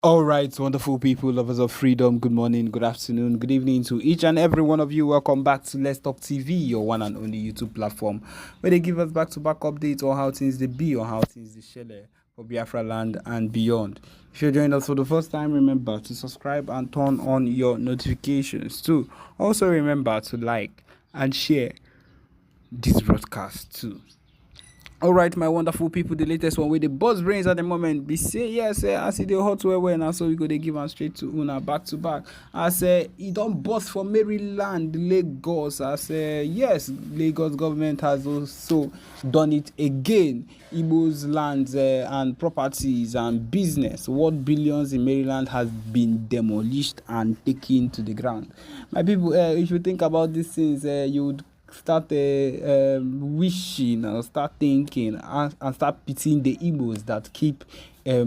All right, wonderful people, lovers of freedom. Good morning, good afternoon, good evening to each and every one of you. Welcome back to Let's Talk TV, your one and only YouTube platform, where they give us back-to-back updates on how things they be, or how things they share for Biafraland and beyond. If you're joining us for the first time, remember to subscribe and turn on your notifications too. Also, remember to like and share this broadcast too. All right, my wonderful people, the latest one with the buzz brains at the moment. Be say yes, I see the hot well now, so we go they give them straight to Una back to back. I say it don't bust for Maryland, Lagos. I say yes, Lagos government has also done it again. Igbo's lands and properties and business worth billions in Maryland has been demolished and taken to the ground. My people, if you think about these things, you would start wishing or start thinking and start pitying the Igbos that keep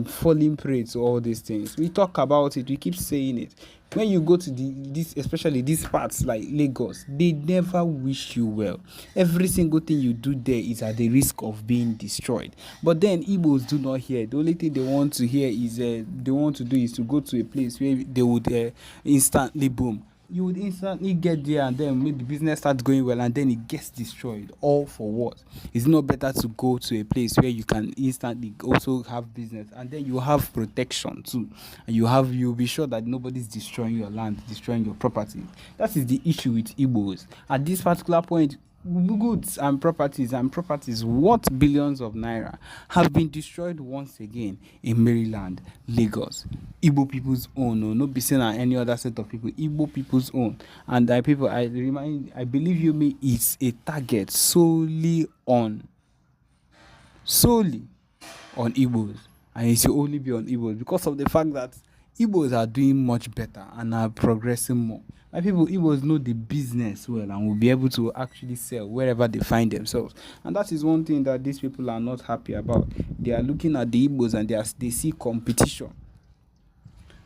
falling prey to all these things. We talk about it, we keep saying it. When you go to this, especially these parts like Lagos, they never wish you well. Every single thing you do there is at the risk of being destroyed. But then Igbos do not hear. The only thing they want to hear is they want to do is to go to a place where they would instantly boom. You would instantly get there, and then maybe business starts going well, and then it gets destroyed. All for what? It's not better to go to a place where you can instantly also have business, and then you have protection too, and you'll be sure that nobody's destroying your land, destroying your property. That is the issue with Igbos at this particular point. Goods and properties worth billions of naira have been destroyed once again in Maryland, Lagos. Igbo people's own, no, not be seen at any other set of people. Igbo people's own, and I believe you me, it's a target solely on Igbos, and it should only be on Igbos because of the fact that Igbos are doing much better and are progressing more. My people, Igbos know the business well and will be able to actually sell wherever they find themselves. And that is one thing that these people are not happy about. They are looking at the Igbos and they see competition.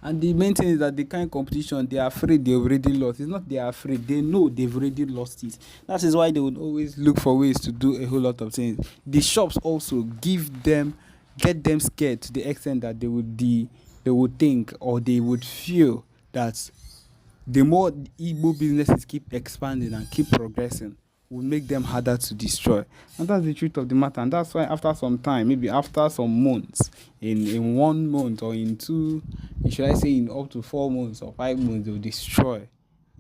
And the main thing is that the kind of competition, they are afraid they already lost. It's not they are afraid, they know they've already lost it. That is why they would always look for ways to do a whole lot of things. The shops also get them scared to the extent that they would think, or they would feel that the more Igbo businesses keep expanding and keep progressing, will make them harder to destroy. And that's the truth of the matter. And that's why after some time, maybe after some months, in 1 month or in two, should I say in up to 4 months or 5 months, they'll destroy.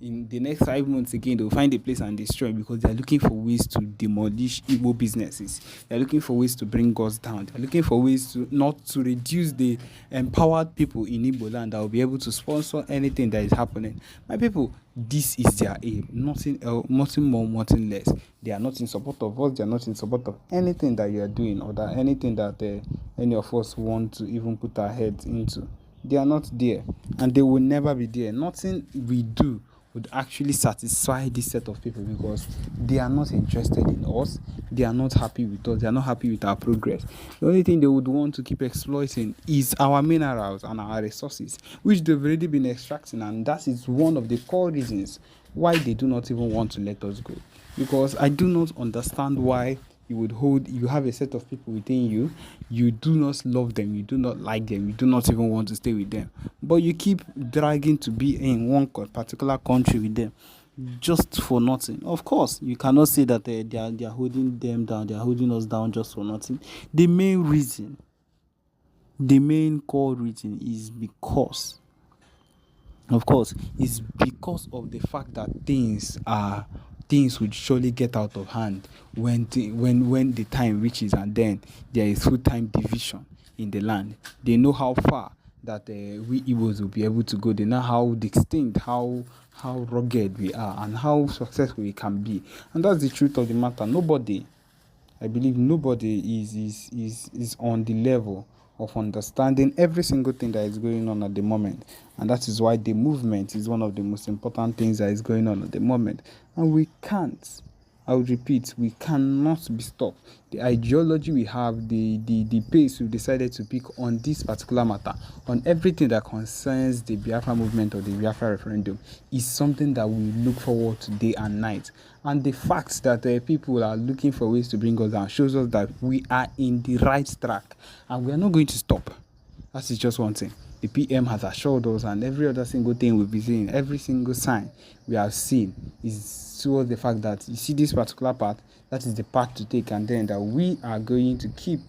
In the next 5 months again, they'll find a place and destroy, because they're looking for ways to demolish Igbo businesses. They're looking for ways to bring us down. They're looking for ways to not to reduce the empowered people in Igbo land that will be able to sponsor anything that is happening. My people, this is their aim. Nothing else, nothing more, nothing less. They are not in support of us. They are not in support of anything that you are doing, or that anything that any of us want to even put our heads into. They are not there, and they will never be there. Nothing we do would actually satisfy this set of people, because they are not interested in us. They are not happy with us. They are not happy with our progress. The only thing they would want to keep exploiting is our minerals and our resources, which they've already been extracting, and that is one of the core reasons why they do not even want to let us go. Because I do not understand why you have a set of people within you, you do not love them, you do not like them, you do not even want to stay with them, but you keep dragging to be in one particular country with them just for nothing. Of course, you cannot say that they are holding them down, they are holding us down just for nothing. The main core reason is because, of course, is because of the fact that things would surely get out of hand when the time reaches, and then there is full-time division in the land. They know how far that we Igbos will be able to go. They know how distinct, how rugged we are, and how successful we can be. And that's the truth of the matter. I believe nobody is on the level of understanding every single thing that is going on at the moment. And that is why the movement is one of the most important things that is going on at the moment. And we can't, I would repeat, we cannot be stopped. The ideology we have, the pace we've decided to pick on this particular matter, on everything that concerns the Biafra movement or the Biafra referendum, is something that we look forward to day and night. And the fact that people are looking for ways to bring us down shows us that we are in the right track, and we are not going to stop. That is just one thing. the PM has assured us, and every other single thing we've been seeing, every single sign we have seen is towards the fact that you see this particular part, that is the path to take, and then that we are going to keep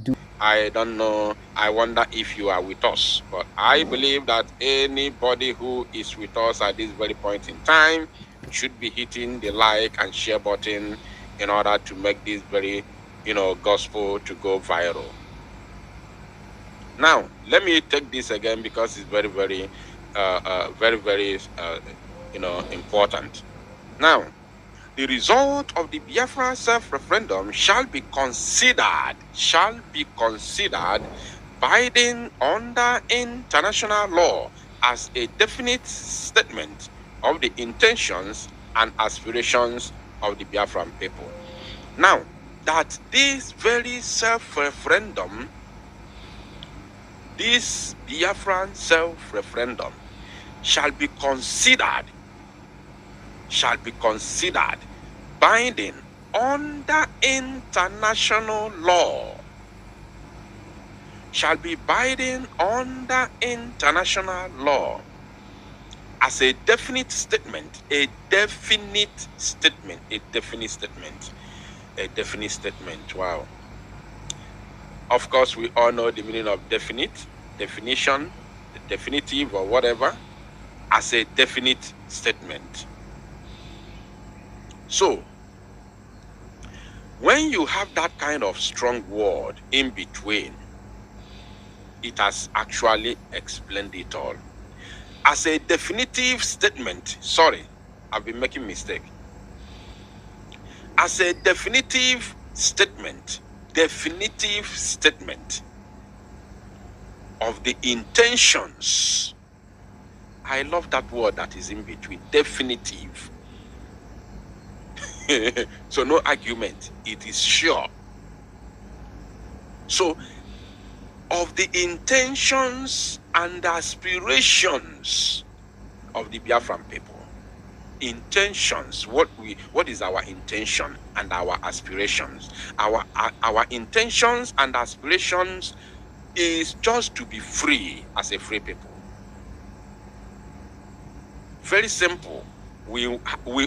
doing. I don't know. I wonder if you are with us, but I believe that anybody who is with us at this very point in time should be hitting the like and share button in order to make this very, gospel to go viral. Now, let me take this again because it's very, very, important. Now, the result of the Biafra self-referendum shall be considered binding under international law as a definite statement of the intentions and aspirations of the Biafran people. Now, that this very self-referendum, this Biafran self-referendum shall be considered binding under international law, shall be binding under international law as a definite statement, Wow. Of course, we all know the meaning of definition, the definitive or whatever, as a definite statement. So, when you have that kind of strong word in between, it has actually explained it all. As a definitive statement, sorry, I've been making mistake. As a definitive statement of the intentions. I love that word that is in between, definitive. So no argument, it is sure. So, of the intentions and aspirations of the Biafran people. Intentions, what is our intention and our aspirations? Our intentions and aspirations is just to be free as a free people. Very simple. We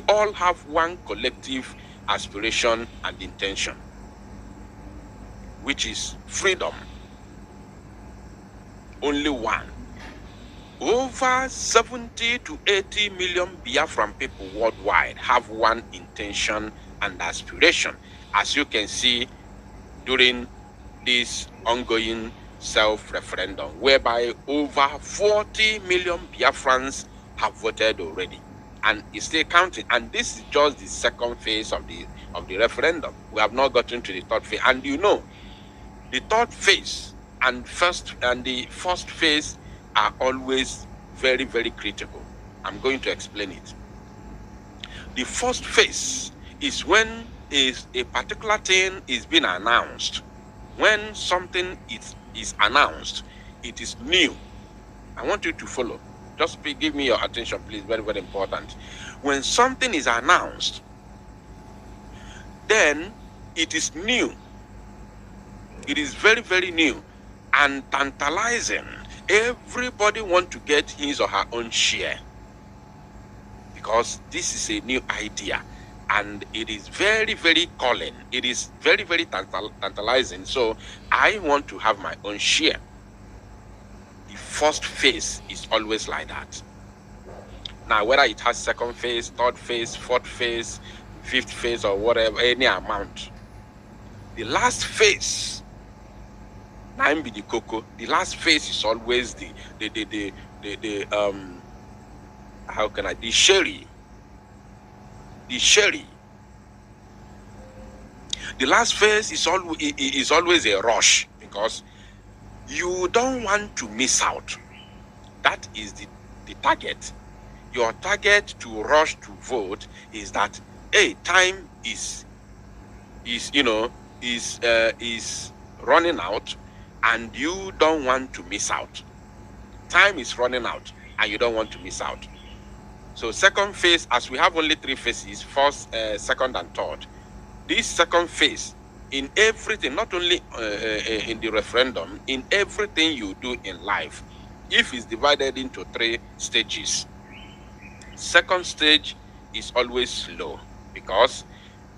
all have one collective aspiration and intention, which is freedom. Only one. Over 70 to 80 million Biafran people worldwide have one intention and aspiration, as you can see during this ongoing self-referendum, whereby over 40 million Biafrans have voted already, and it's still counting. And this is just the second phase of the referendum. We have not gotten to the third phase, and the third phase and the first phase are always very, very critical. I'm going to explain it. The first phase is when a particular thing is being announced. When something is announced, it is new. I want you to follow. Just give me your attention, please. Very, very important. When something is announced, then it is new. It is very, very new and tantalizing. Everybody wants to get his or her own share, because this is a new idea and it is very, very calling. It is very, very tantalizing. So I want to have my own share. The first phase is always like that. Now, whether it has second phase, third phase, fourth phase, fifth phase, or whatever, any amount, the last phase, the cocoa. The last phase is always the sherry. The sherry. The last phase is always a rush, because you don't want to miss out. That is the target. Your target to rush to vote is that time is running out, and you don't want to miss out. Time is running out, and you don't want to miss out. So second phase, as we have only three phases, first, second, and third. This second phase, in everything, not only in the referendum, in everything you do in life, if it's divided into 3 stages, second stage is always slow because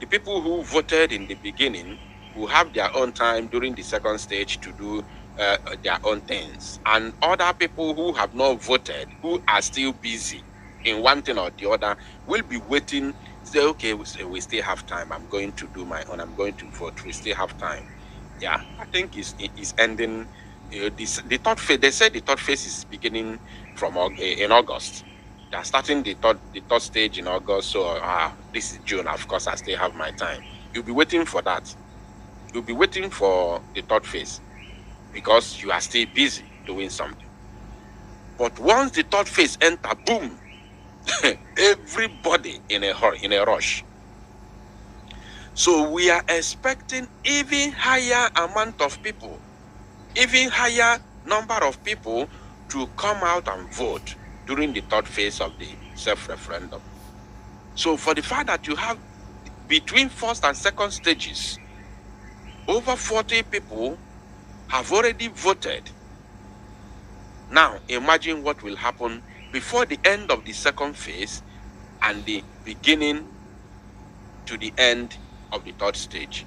the people who voted in the beginning will have their own time during the second stage to do their own things. And other people who have not voted, who are still busy in one thing or the other, will be waiting, say, okay, we still have time. I'm going to do my own. I'm going to vote. We still have time. Yeah, I think it's ending. The third phase, they said the third phase is beginning from in August. They are starting the third stage in August. So this is June. Of course, I still have my time. You'll be waiting for that. You'll be waiting for the third phase because you are still busy doing something. But once the third phase enter, boom, everybody in a hurry, in a rush. So we are expecting even higher amount of people, even higher number of people to come out and vote during the third phase of the self-referendum. So for the fact that you have between first and second stages, over 40 people have already voted. Now imagine what will happen before the end of the second phase and the beginning to the end of the third stage.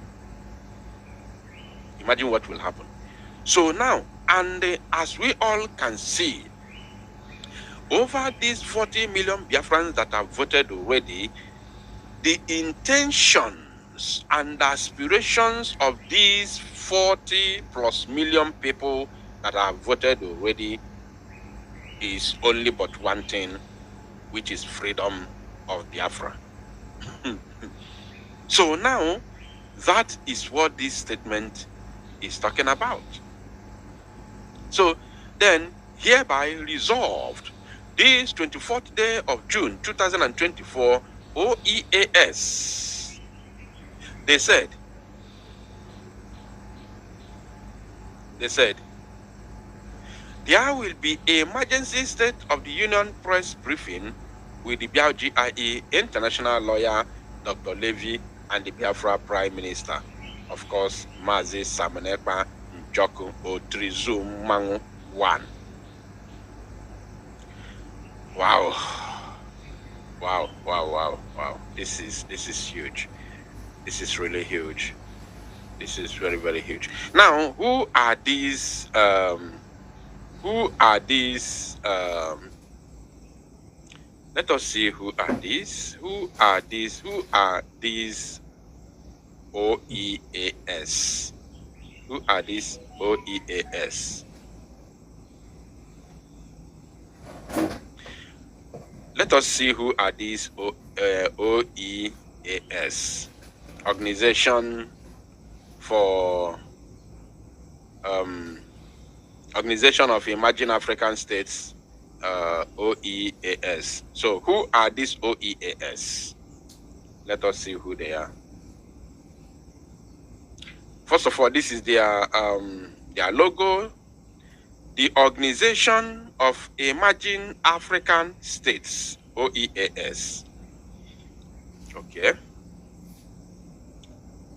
Imagine what will happen. So now, and as we all can see, over these 40 million Biafrans that have voted already, the intentions and aspirations of these 40 plus million people that have voted already is only but one thing, which is freedom of Biafra. So now, that is what this statement is talking about. So then, hereby resolved, this 24th day of June 2024, OEAS, they said, there will be an emergency state of the Union press briefing with the GIE international lawyer, Dr. Levy, and the Biafra Prime Minister, of course, Mazi Ekpa Njoku Otrizum Mangu 1. Wow. This is huge. This is really huge. This is very, very huge. Now, who are these let us see who are these. Who are these OEAS? Who are these OEAS? Let us see who are these OEAS. Organization of Emerging African States, OEAS. So who are these OEAS? Let us see who they are. First of all, this is their logo. The Organization of Emerging African States, OEAS. Okay.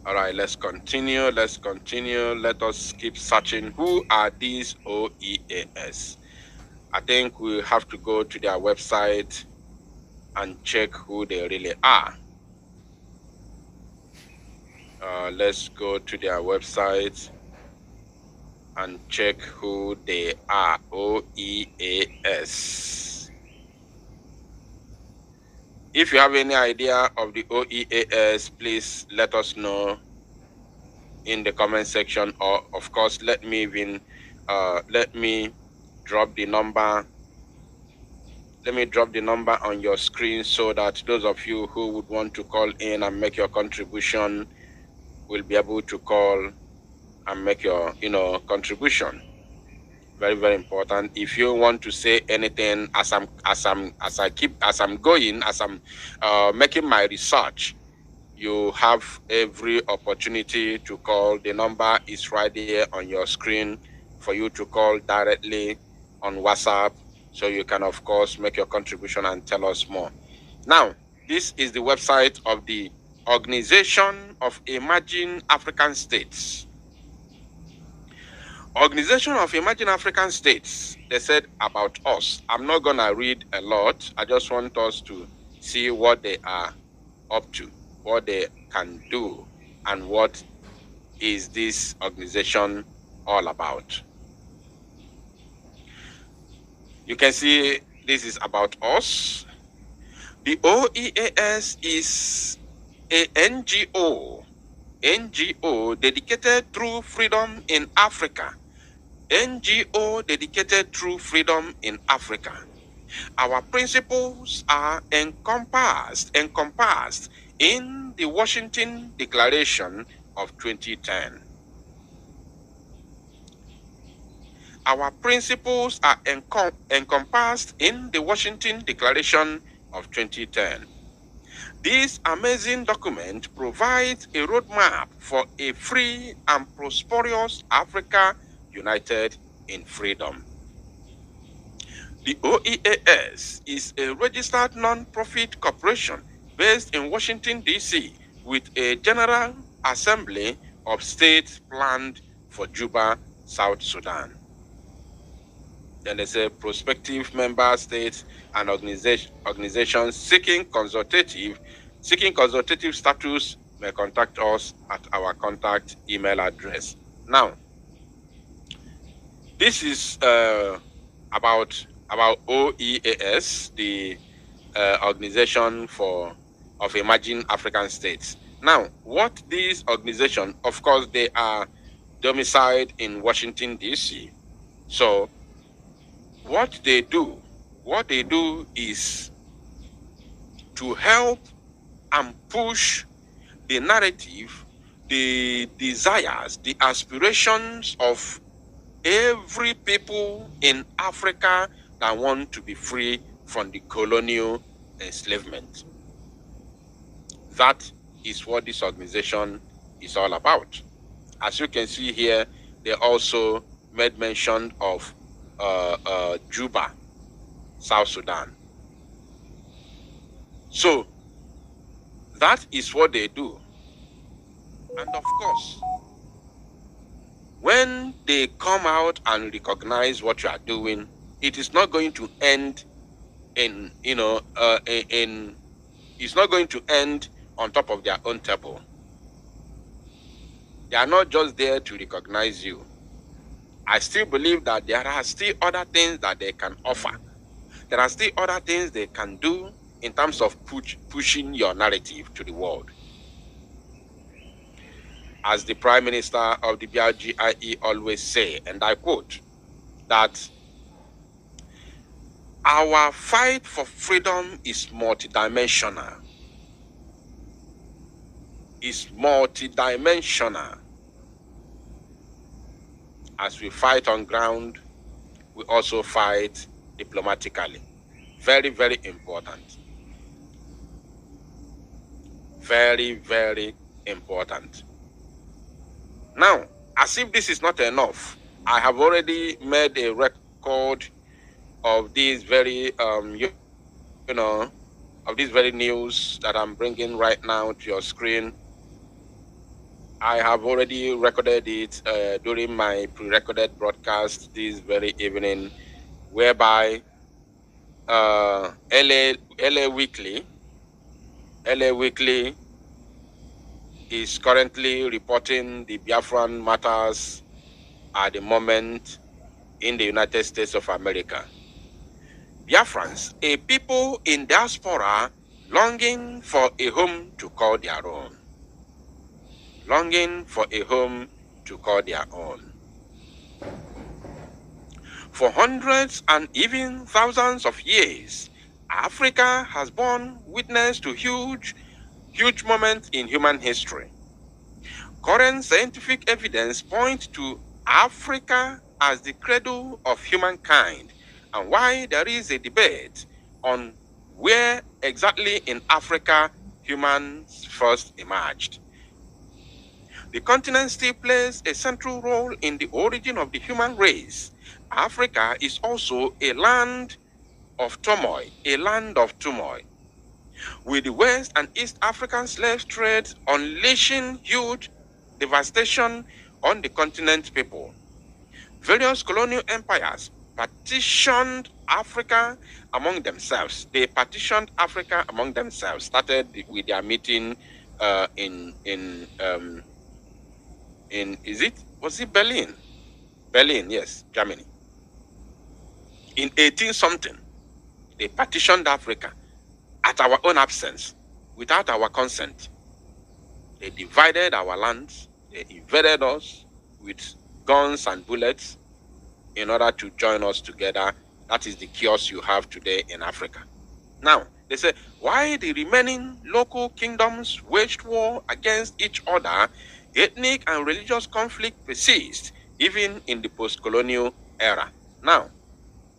All right, let's continue. Let us keep searching. Who are these OEAS? I think we have to go to their website and check who they really are. Let's go to their website and check who they are. OEAS. If you have any idea of the OEAS, please let us know in the comment section, or of course let me drop the number. Let me drop the number on your screen so that those of you who would want to call in and make your contribution will be able to call and make your contribution. Very, very important. If you want to say anything as I'm making my research, you have every opportunity to call. The number is right there on your screen for you to call directly on WhatsApp, so you can of course make your contribution and tell us more. Now, this is the website of the Organization of Emerging African States. Organization of Emerging African States, they said about us. I'm not going to read a lot. I just want us to see what they are up to, what they can do, and what is this organization all about. You can see this is about us. The OEAS is a NGO dedicated to freedom in Africa. NGO dedicated to freedom in Africa. Our principles are encompassed in the Washington Declaration of 2010. Our principles are encompassed in the Washington Declaration of 2010. This amazing document provides a roadmap for a free and prosperous Africa united in freedom. The OEAS is a registered non-profit corporation based in Washington, D.C., with a General Assembly of States planned for Juba, South Sudan. Then there's a prospective member states and organizations seeking consultative status may contact us at our contact email address. Now, this is about OEAS, the Organization of Emerging African States. Now, what these organizations, of course, they are domiciled in Washington, D.C. So, what they do is to help and push the narrative, the desires, the aspirations of every people in Africa that want to be free from the colonial enslavement. That is what this organization is all about. As you can see here, they also made mention of Juba, South Sudan. So that is what they do. And of course, when they come out and recognize what you are doing, it is not going to end in, it's not going to end on top of their own table. They are not just there to recognize you. I still believe that there are still other things that they can offer. There are still other things they can do in terms of pushing your narrative to the world. As the Prime Minister of the BRGIE always say, and I quote, that our fight for freedom is multidimensional. Is multidimensional. As we fight on ground, we also fight diplomatically. Very, very important. Very, very important. Now, as if this is not enough, I have already made a record of these very, of this very news that I'm bringing right now to your screen. I have already recorded it during my pre-recorded broadcast this very evening, whereby LA Weekly is currently reporting the Biafran matters at the moment in the United States of America. Biafrans, a people in diaspora longing for a home to call their own. Longing for a home to call their own. For hundreds and even thousands of years, Africa has borne witness to huge moments in human history. Current scientific evidence points to Africa as the cradle of humankind, and why there is a debate on where exactly in Africa humans first emerged. The continent still plays a central role in the origin of the human race. Africa is also a land of turmoil, with the West and East African slave trade unleashing huge devastation on the continent people. Various colonial empires partitioned Africa among themselves. They partitioned Africa among themselves. Started with their meeting was it Berlin? Berlin, yes, Germany. In 18 something, they partitioned Africa at our own absence, without our consent. They divided our lands. They invaded us with guns and bullets in order to join us together. That is the chaos you have today in Africa. Now, they say, why the remaining local kingdoms waged war against each other, ethnic and religious conflict persists even in the post-colonial era. Now,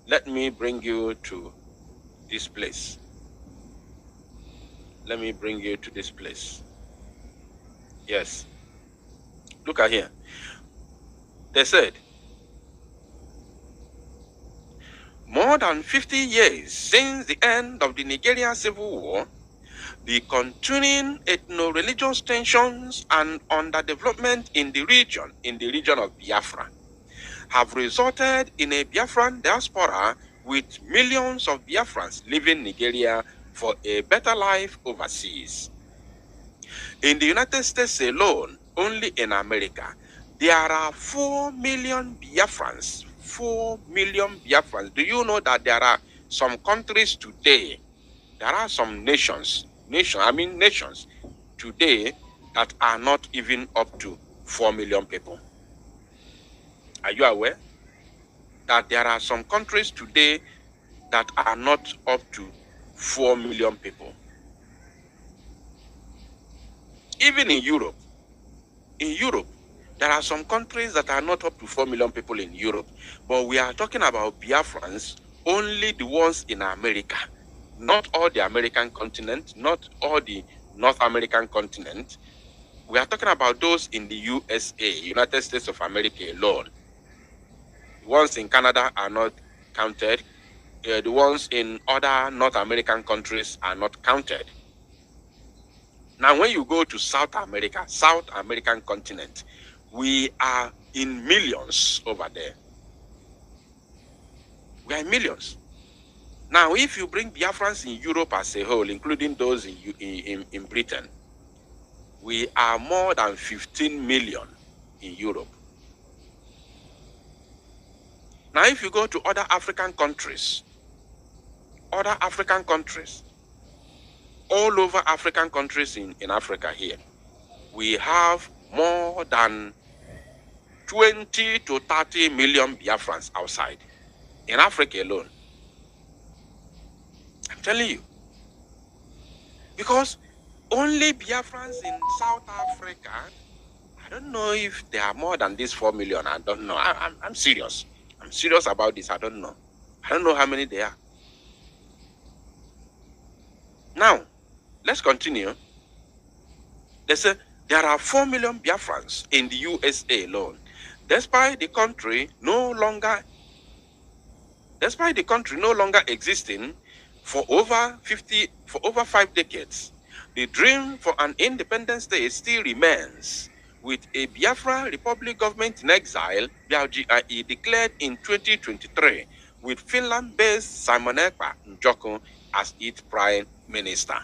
let me bring you to this place. Let me bring you to this place. Yes. Look at here. They said, more than 50 years since the end of the Nigerian Civil War, the continuing ethno-religious tensions and underdevelopment in the region of Biafra, have resulted in a Biafran diaspora with millions of Biafrans leaving Nigeria for a better life overseas. In the United States alone, only in America, there are 4 million Biafrans. 4 million Biafrans. Do you know that there are some countries today, there are some nations today that are not even up to 4 million people? Are you aware that there are some countries today that are not up to 4 million people? Even in Europe, there are some countries that are not up to 4 million people in Europe. But we are talking about Biafrans, only the ones in America. Not all the American continent, not all the North American continent. We are talking about those in the USA, United States of America alone. The ones in Canada are not counted. The ones in other North American countries are not counted. Now, when you go to South American continent, we are in millions over there. We are in millions. Now, if you bring Biafrans in Europe as a whole, including those in Britain, we are more than 15 million in Europe. Now, if you go to other African countries, all over African countries in Africa here, we have more than 20 to 30 million Biafrans outside. In Africa alone. I'm telling you. Because only Biafrans in South Africa, I don't know if there are more than this 4 million. I don't know. I'm serious. I'm serious about this. I don't know. I don't know how many there are. Now, let's continue. They say there are 4 million Biafrans in the USA alone, despite the country no longer existing for over 5 decades. The dream for an independent state still remains, with a Biafra Republic government in exile, BRGIE, declared in 2023, with Finland-based Simon Ekpa Njoko as its prime minister,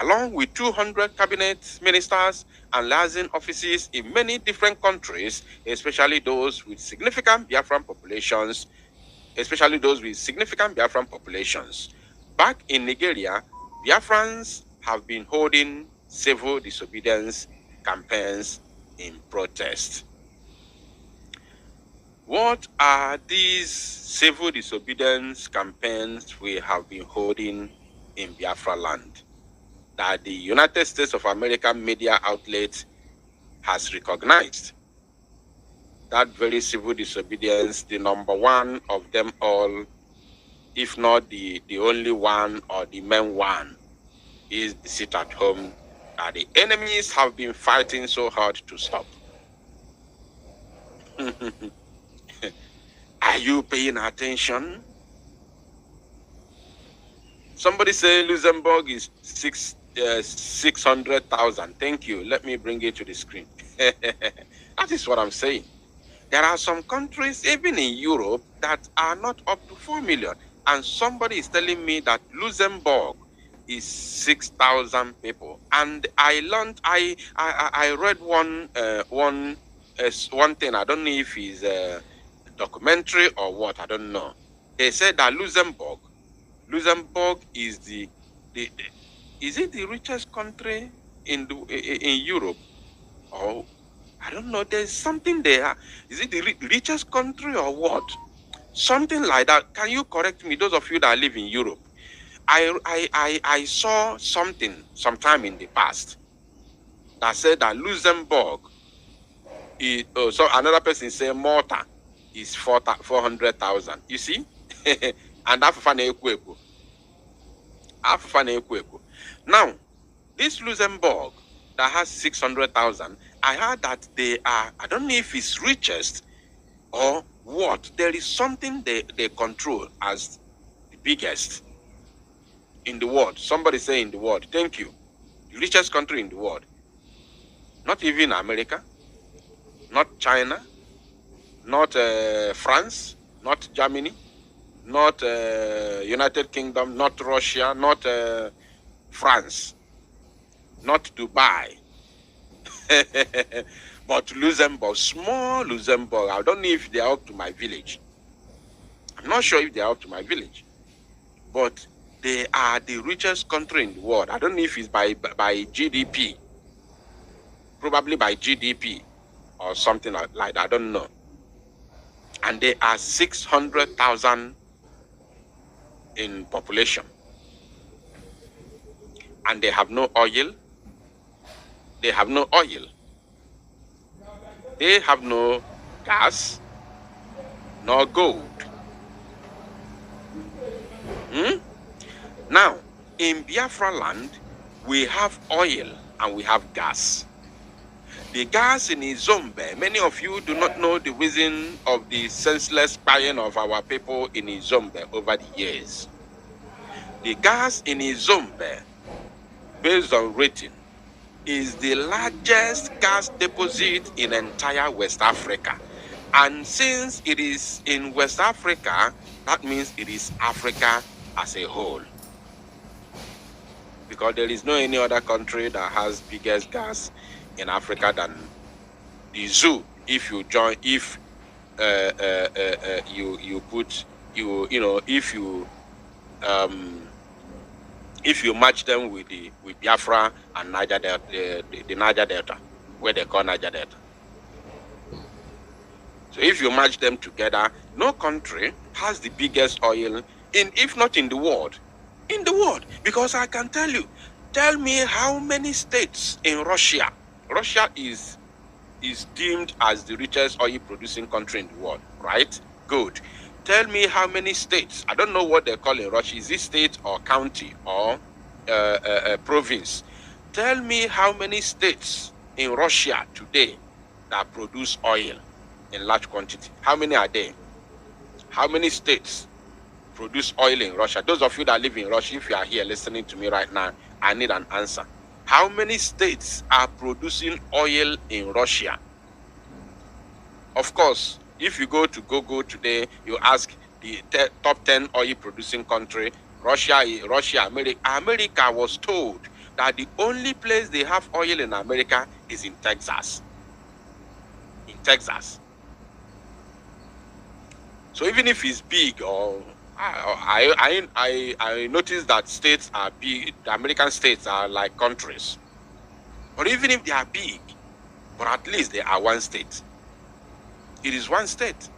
along with 200 cabinet ministers and liaison offices in many different countries, especially those with significant Biafran populations. Back in Nigeria, Biafrans have been holding civil disobedience campaigns in protest. What are these civil disobedience campaigns we have been holding in Biafraland that the United States of America media outlet has recognized? That very civil disobedience, the number one of them all, if not the only one or the main one, is the sit at home that the enemies have been fighting so hard to stop. Are you paying attention? Somebody say Luxembourg is 600,000. Thank you. Let me bring it to the screen. That is what I'm saying. There are some countries, even in Europe, that are not up to 4 million. And somebody is telling me that Luxembourg is 6,000 people. And I learned, I read one thing. I don't know if it's a documentary or what. I don't know. They said that Luxembourg is is it the richest country in Europe? Or I don't know. There's something there. Is it the richest country or what? Something like that. Can you correct me? Those of you that live in Europe, I saw something sometime in the past that said that Luxembourg is. Oh, so another person say Malta is 400,000. You see, and now this Luxembourg that has 600,000. I heard that they are. I don't know if it's richest or what. There is something they control as the biggest in the world. Somebody say in the world. Thank you. The richest country in the world. Not even America, not China, not France, not Germany, not United Kingdom, not Russia, not France, not Dubai. But Luxembourg, small Luxembourg, I don't know if they are up to my village. I'm not sure if they are up to my village. But they are the richest country in the world. I don't know if it's by GDP. Probably by GDP or something like that. I don't know. And they are 600,000 in population. And they have no oil. They have no oil. They have no gas, nor gold. Now, in Biafraland, we have oil and we have gas. The gas in Izombe, many of you do not know the reason of the senseless buying of our people in Izombe over the years. The gas in Izombe, based on rating, is the largest gas deposit in entire West Africa. And since it is in West Africa, that means it is Africa as a whole. Because there is no any other country that has biggest gas in Africa than the zoo. If you join, if if you match them with Biafra and Niger Delta, the Niger Delta, where they call Niger Delta. So if you match them together, no country has the biggest oil if not in the world. In the world, because I can tell you, tell me how many states in Russia. Russia is deemed as the richest oil producing country in the world, right? Good. Tell me how many states. I don't know what they call in Russia. Is it state or county or province? Tell me how many states in Russia today that produce oil in large quantity. How many are there? How many states produce oil in Russia? Those of you that live in Russia, if you are here listening to me right now, I need an answer. How many states are producing oil in Russia? Of course, if you go to Google today, you ask the top 10 oil producing country, Russia, America. America was told that the only place they have oil in America is in Texas. In Texas. So even if it's big, or I noticed that states are big, the American states are like countries. But even if they are big, but at least they are one state. It is one state.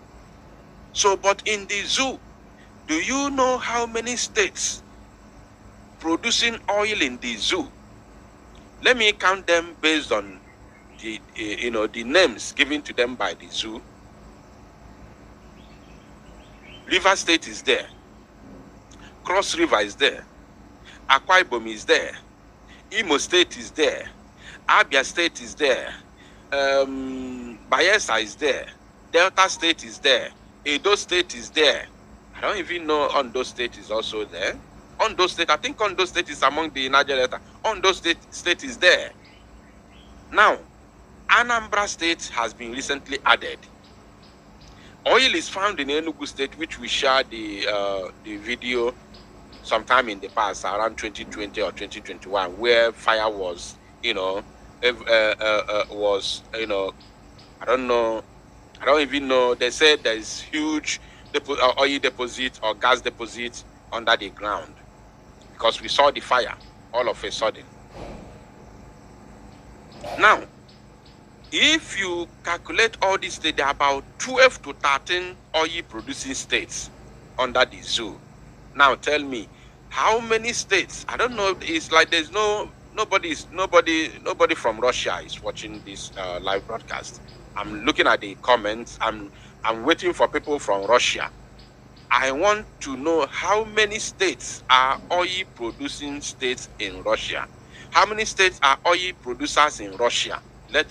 So, but in the zoo, do you know how many states producing oil in the zoo? Let me count them based on the the names given to them by the zoo. River State is there. Cross River is there. Akwa Ibom is there. Imo State is there. Abia State is there. Bayelsa is there. Delta State is there. Edo State is there. I don't even know Ondo State is also there. Ondo State, I think Ondo State is among the Niger Delta. Ondo State is there. Now, Anambra State has been recently added. Oil is found in Enugu State, which we shared the video sometime in the past, around 2020 or 2021, where fire was, was, I don't know, I don't even know. They said there is huge oil deposit or gas deposit under the ground because we saw the fire all of a sudden. Now, if you calculate all these states, there are about 12 to 13 oil producing states under the zoo. Now tell me, how many states? I don't know. It's like there's nobody from Russia is watching this live broadcast. I'm looking at the comments. I'm waiting for people from Russia. I want to know how many states are oil producing states in Russia. How many states are oil producers in Russia? Let